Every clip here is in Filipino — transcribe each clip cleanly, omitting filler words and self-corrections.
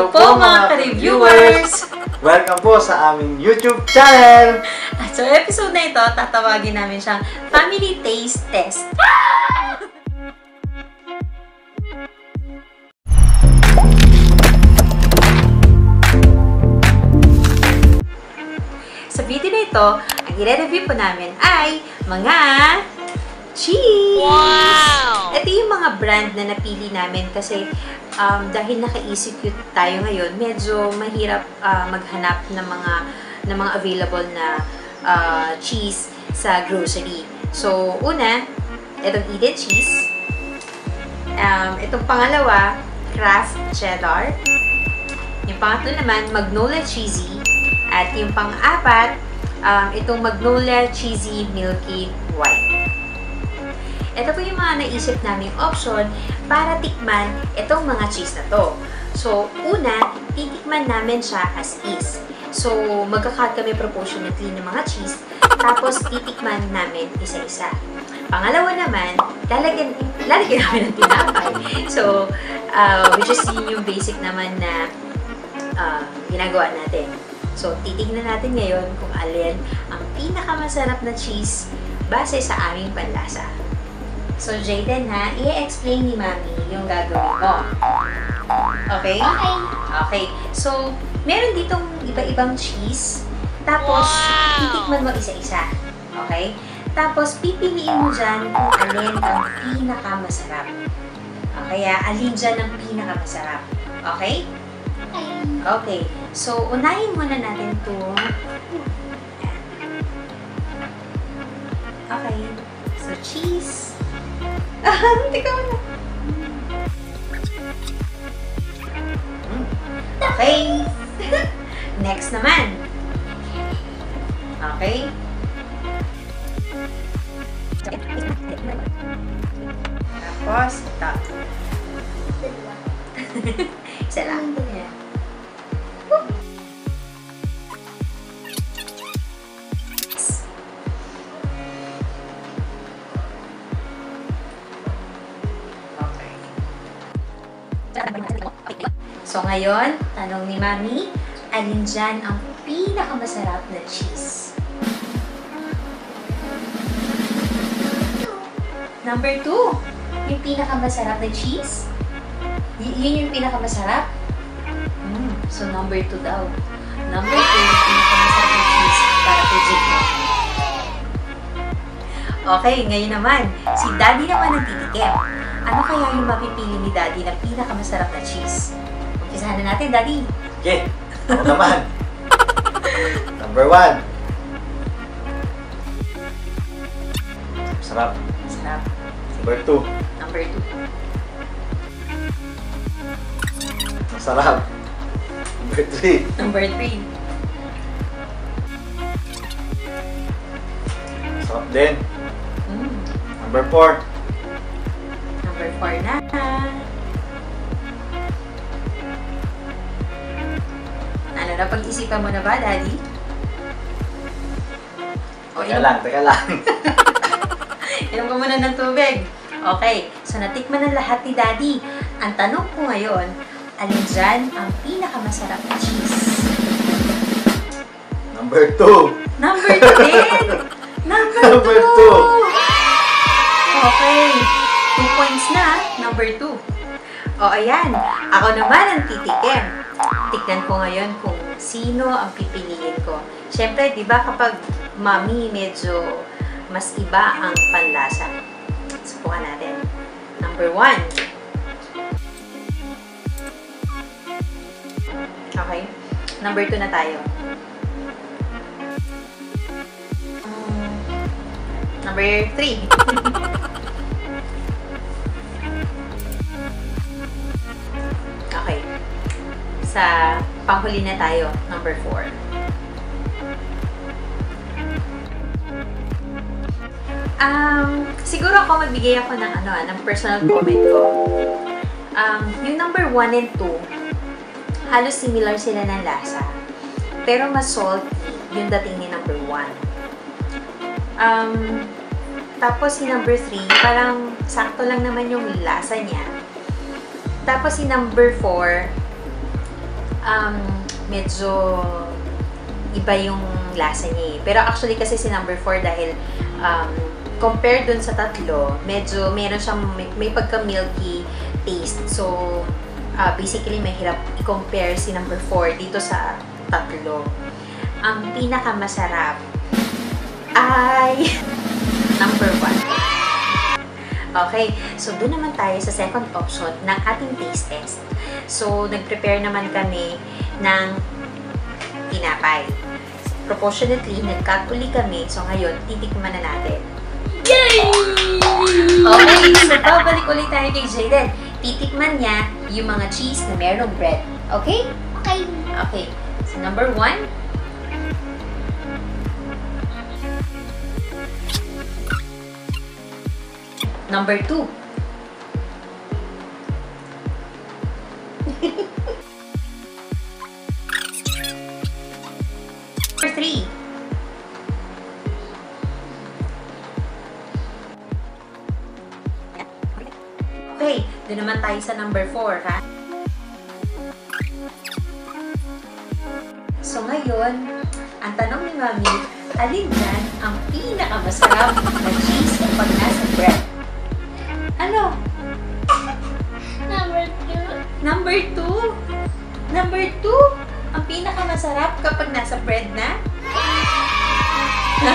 Hello po mga ka-reviewers! Welcome po sa aming YouTube channel! At sa episode na ito, tatawagin namin siyang Family Taste Test. Sa video na ito, ang i-review po namin ay mga cheese! Wow! Ito yung mga brand na napili namin kasi dahil naka-ECQ tayo ngayon, medyo mahirap maghanap ng mga available na cheese sa grocery. So, una, itong Eden cheese. Itong pangalawa, Kraft Cheddar. Yung pangatlo naman, Magnolia Cheesy. At yung pang-apat, itong Magnolia Cheesy Milky White. Ito po yung mga naisip naming option para tikman itong mga cheese na to. So, una, titikman namin siya as is. So, magka-cut kami proportionately ng mga cheese, tapos titikman namin isa-isa. Pangalawa naman, lalagyan namin ng tinapay. So, which is yung basic naman na ginagawa natin. So, titignan natin ngayon kung alin ang pinakamasarap na cheese base sa aming panlasa. So, Jayden ha, i-explain ni Mami yung gagawin mo. Okay? Okay. Okay. So, meron ditong iba-ibang cheese. Tapos, titikman mo isa-isa. Okay? Tapos, pipiliin mo dyan kung alin ang pinakamasarap. Kaya, alin dyan ang pinakamasarap. Okay? Okay. So, unahin muna natin ito. Okay. So, cheese. Tika mo na. Okay. Next naman. Okay. Tapos, ito. Isa lang. So, ngayon, tanong ni Mami, alin dyan ang pinakamasarap na cheese? Number 2, yung pinakamasarap na cheese? Yun yung pinakamasarap? So, number 2 daw. Number 2, yung pinakamasarap na cheese para kay Jake. Okay, ngayon naman, si Daddy naman nagtitikim. Ano kaya yung mapipili ni Daddy na pinakamasarap na cheese? Umpisahan na natin, Daddy. Okay, ako naman. Number 1. Sarap. Sarap. Number 2. Number 2. Masarap. Number 3. Number 3. Sarap din. Number 4. Number 4 na. Ano, napag-isipan mo na ba, Daddy? Teka lang. Inom ko muna ng tubig. Okay, so natikman ng lahat ni Daddy. Ang tanong ko ngayon, alin dyan ang pinakamasarap na cheese? Number 2. Number 2 din! Number 2! Number 2. Okay, 2 points na. Number 2. O, ayan. Ako naman ang titikim. Tignan ko ngayon kung sino ang pipiliin ko. Siyempre, di ba kapag Mami, medyo mas iba ang panlasa. Subukan natin. Number 1. Okay. Number 2 na tayo. Number 3. Okay. Sa panghuli na tayo. Number 4. Siguro ako magbigay ako ng ng personal comment ko. Yung number 1 and 2, halos similar sila ng lasa. Pero mas salty yung dating ni number 1. Tapos si number 3, parang sakto lang naman yung lasa niya. Tapos si number 4, medyo iba yung lasa niya eh. Pero actually kasi si number 4 dahil compared dun sa tatlo, medyo meron siyang may pagka-milky taste. So, basically may hirap i-compare si number 4 dito sa tatlo. Ang pinakamasarap ay number 1. Okay, so doon naman tayo sa second option ng ating taste test. So, nag-prepare naman kami ng tinapay. Proportionately, nag-cut uli kami. So, ngayon, titikman na natin. Yay! Okay, so babalik ulit tayo kay Jayden. Titikman niya yung mga cheese na merong bread. Okay? Okay. Okay. So, number 1. Number 2. Number 3. Okay, doon naman tayo sa number 4, ha? So ngayon, ang tanong ni Mami, alin dyan ang pinakamasarap na cheese kapag nasa bread? Ano? Number 2. Number 2? Number 2? Ang pinakamasarap kapag nasa bread na? Ha?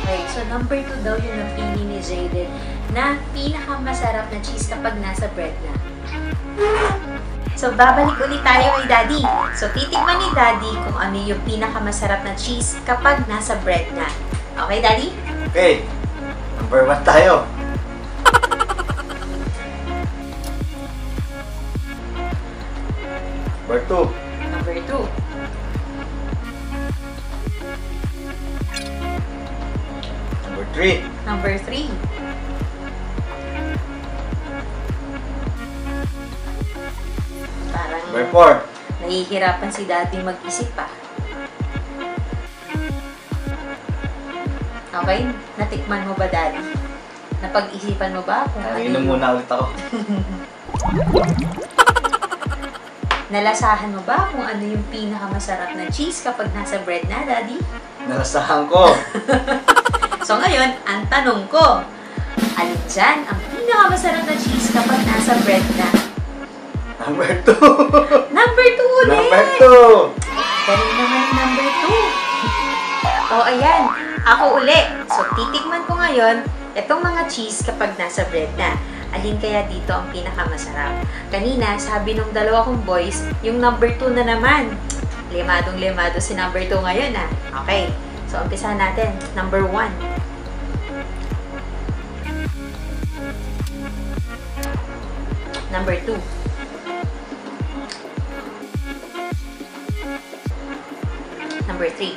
Okay, so number 2 daw yung napili ni Jayden na pinakamasarap na cheese kapag nasa bread na. So, babalik ulit tayo kay Daddy. So, titikman ni Daddy kung ano yung pinakamasarap na cheese kapag nasa bread na. Okay, Daddy? Okay. Number 1 tayo. Number 2. Number 2. Number 3. Number 3. Parang Number 4. nahihirapan si Daddy mag-isip pa. Okay? Natikman mo ba, Daddy? Napag-isipan mo ba? Kung ano Inom yung- muna ulit ako. Nalasahan mo ba kung ano yung pinakamasarap na cheese kapag nasa bread na, Daddy? Nalasahan ko. So ngayon, ang tanong ko, alin dyan ang pinakamasarap na cheese kapag nasa bread na? Number 2. Number 2 ulit! Number 2. Galing naman yung number 2. O, ayan. Ako uli. So, titikman ko ngayon itong mga cheese kapag nasa bread na. Alin kaya dito ang pinakamasarap? Kanina, sabi nung dalawa kong boys, yung number 2 na naman. Limadong-limado si number 2 ngayon, ah. Okay. So, umpisahan natin. Number 1. Number 2. Number 3.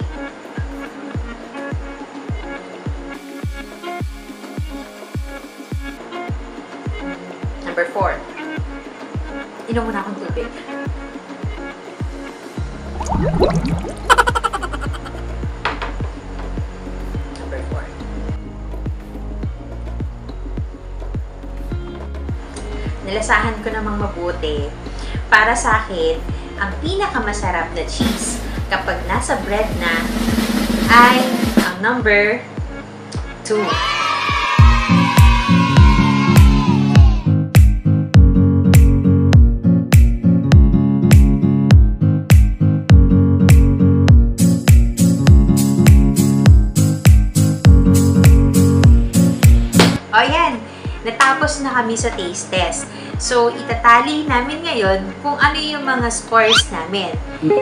Number 4. Inom muna akong tubig. Number 4. Nilasahan ko namang mabuti. Para sa akin, ang pinakamasarap na cheese kapag nasa bread na ay ang number 2. O yan, natapos na kami sa taste test. So, itatali namin ngayon kung ano yung mga scores namin.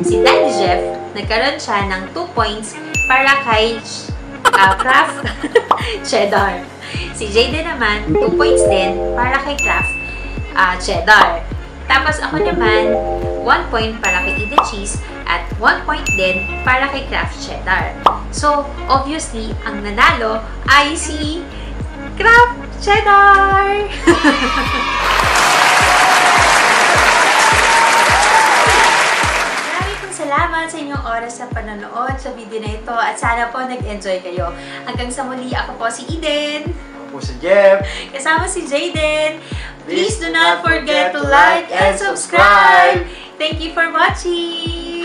Si Daddy Jeff, nagkaroon siya ng 2 points para kay Kraft Cheddar. Si Jayden naman, 2 points din para kay Kraft Cheddar. Tapos ako naman, 1 point para kay Ida Cheese at 1 point din para kay Kraft Cheddar. So, obviously, ang nanalo ay si Kraft Cheddar! Maraming salamat sa inyong oras sa panonood sa video na ito at sana po nag-enjoy kayo. Hanggang sa muli, ako po si Eden. Ako po si Jeff. Kasama si Jayden. Please do not forget to like and subscribe. Thank you for watching!